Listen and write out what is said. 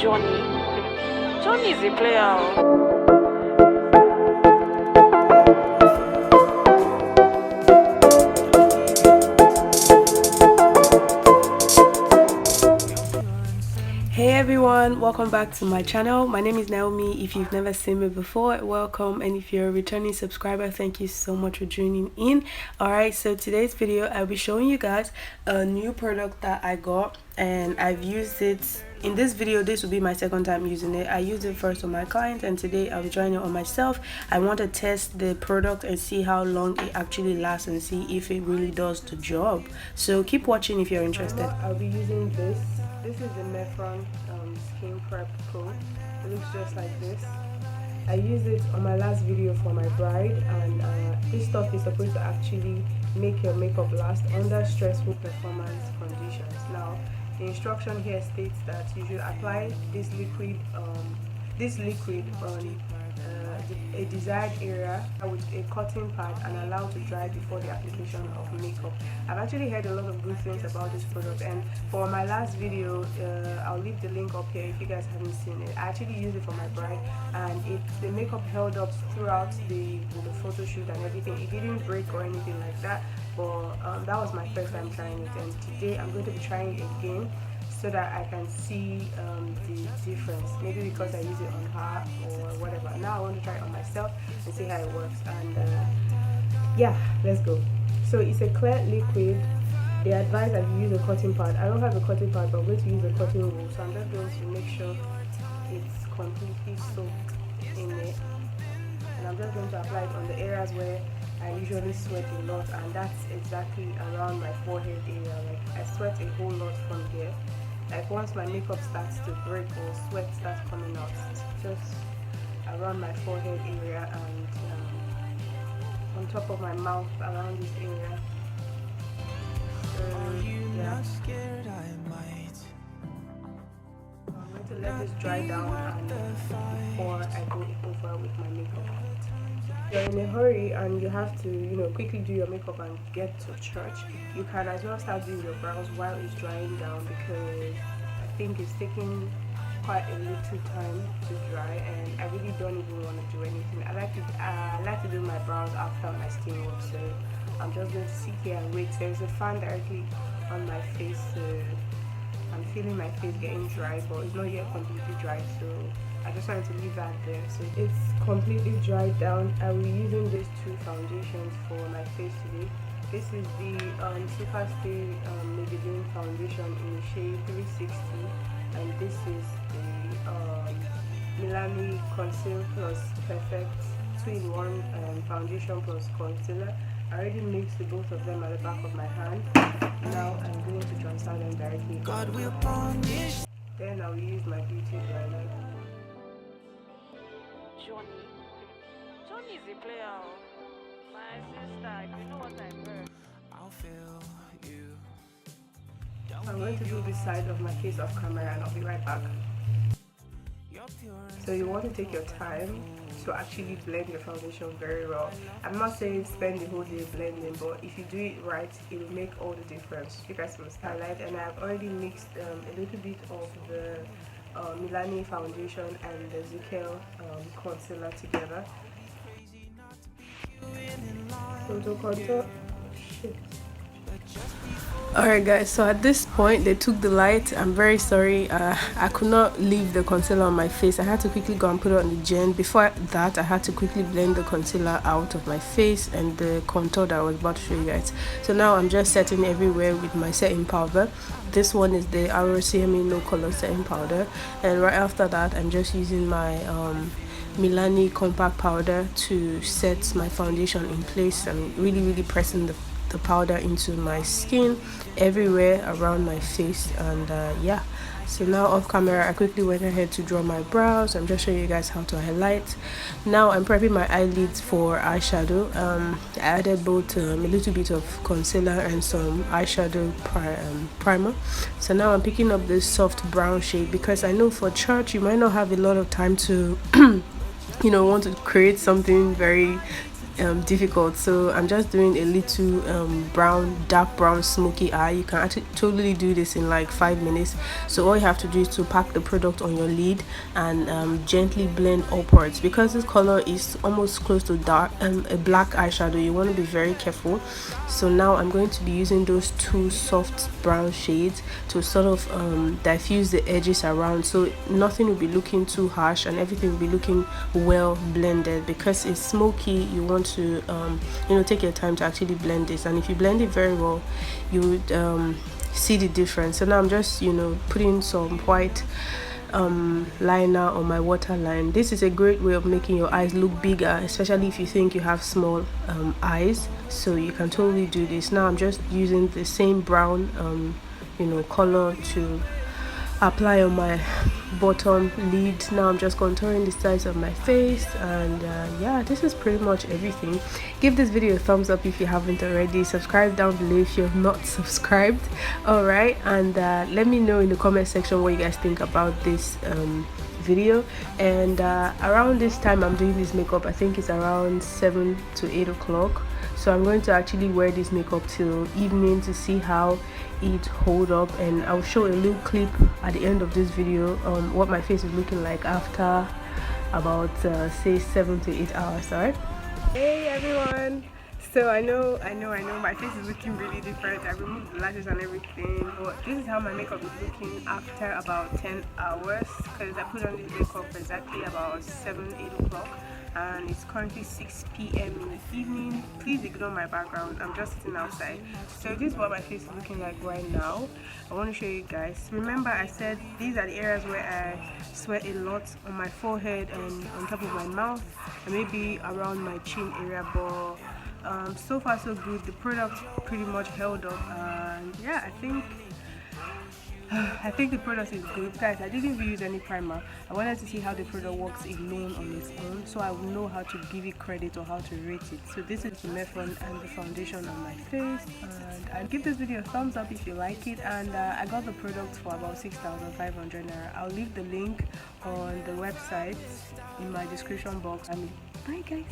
Johnny. Johnny is a player. Hey everyone, welcome back to my channel. My name is Naomi. If you've never seen me before, welcome, and if you're a returning subscriber, thank you so much for tuning in. Alright, so today's video I'll be showing you guys a new product that I got, and I've used it in this video. This will be my second time using it. I used it first on my client, and today I'll be trying it on myself. I want to test the product and see how long it actually lasts and see if it really does the job. So keep watching if you're interested. I'll be using this. This is the mehronskinpreppro. It looks just like this. I used it on my last video for my bride, and this stuff is supposed to actually make your makeup last under stressful performance conditions. Now, the instruction here states that you should apply this liquid on a desired area with a cotton pad and allow to dry before the application of makeup. I've actually heard a lot of good things about this product, and for my last video, I'll leave the link up here if you guys haven't seen it. I actually used it for my bride, and the makeup held up throughout the photo shoot and everything. It didn't break or anything like that, but that was my first time trying it, and today I'm going to be trying it again so that I can see the difference. Maybe because I use it on her or whatever. Now I want to try it on myself and see how it works. And yeah, let's go. So it's a clear liquid. They advise that you use a cotton pad. I don't have a cotton pad, but I'm going to use a cotton wool. So I'm just going to make sure it's completely soaked in it. And I'm just going to apply it on the areas where I usually sweat a lot, and that's exactly around my forehead area. Like, I sweat a whole lot from here. Like, once my makeup starts to break or sweat starts coming out, it's just around my forehead area and on top of my mouth, around this area. Yeah. I'm going to let this dry down and before I go over with my makeup. You're in a hurry and you have to, quickly do your makeup and get to church, you can as well start doing your brows while it's drying down, because I think it's taking quite a little time to dry, and I really don't even want to do anything. I like to do my brows after my skin work, so I'm just going to sit here and wait. There's a fan directly on my face, so I'm feeling my face getting dry, but it's not yet completely dry, so I just wanted to leave that there. So it's completely dried down. I will be using these two foundations for my face today. This is the Superstay Maybelline foundation in shade 360, and this is the Milani Conceal Plus Perfect 2-in-1 foundation plus concealer. I already mixed the both of them at the back of my hand. Now I'm going to transfer them directly. Then I'll use my beauty blender. Johnny is a player. My sister, if you know what I heard. I'll feel you. I'm going to do this side of my face off camera, and I'll be right back. So you want to take your time to actually blend your foundation very well. I'm not saying spend the whole day blending, but if you do it right, it will make all the difference. You guys must highlight, and I've already mixed a little bit of the Milani foundation and the Zykel concealer together. So to contour. Alright guys, so at this point they took the light. I'm very sorry, I could not leave the concealer on my face. I had to quickly go and put it on the gel. Before that, I had to quickly blend the concealer out of my face and the contour that I was about to show you guys. So now I'm just setting everywhere with my setting powder. This one is the AMVCA no color setting powder, and right after that I'm just using my Milani compact powder to set my foundation in place. I'm really pressing the powder into my skin everywhere around my face, and yeah. So now off camera I quickly went ahead to draw my brows. I'm just showing you guys how to highlight. Now I'm prepping my eyelids for eyeshadow. I added both a little bit of concealer and some eyeshadow primer. So now I'm picking up this soft brown shade, because I know for church you might not have a lot of time to want to create something very difficult, so I'm just doing a little dark brown smoky eye. You can actually totally do this in like 5 minutes. So all you have to do is to pack the product on your lid and gently blend upwards. Because this color is almost close to dark a black eyeshadow, you want to be very careful. So now I'm going to be using those two soft brown shades to sort of diffuse the edges around, so nothing will be looking too harsh and everything will be looking well blended. Because it's smoky, you want to take your time to actually blend this, and if you blend it very well, you would see the difference. So now I'm just putting some white liner on my waterline. This is a great way of making your eyes look bigger, especially if you think you have small eyes, so you can totally do this. Now I'm just using the same brown color to apply on my bottom lid. Now I'm just contouring the sides of my face, and yeah, this is pretty much everything. Give this video a thumbs up if you haven't already. Subscribe down below if you're not subscribed. All right, and let me know in the comment section what you guys think about this video. And around this time I'm doing this makeup, I think it's around 7 to 8 o'clock, so I'm going to actually wear this makeup till evening to see how it hold up, and I'll show a little clip at the end of this video on what my face is looking like after about say 7 to 8 hours. All right. Hey everyone, so I know my face is looking really different. I removed the lashes and everything, but this is how my makeup is looking after about 10 hours, because I put on this makeup exactly about 7-8 o'clock, and it's currently 6 p.m. in the evening. Please ignore my background, I'm just sitting outside. So this is what my face is looking like right now. I want to show you guys. Remember I said these are the areas where I sweat a lot, on my forehead and on top of my mouth and maybe around my chin area, but so far so good. The product pretty much held up, and yeah, I think the product is good. Guys, I didn't use any primer. I wanted to see how the product works alone on its own, so I will know how to give it credit or how to rate it. So this is the mehron and the foundation on my face, and I'll give this video a thumbs up if you like it. And I got the product for about 6,500 naira. I'll leave the link on the website in my description box. And bye guys.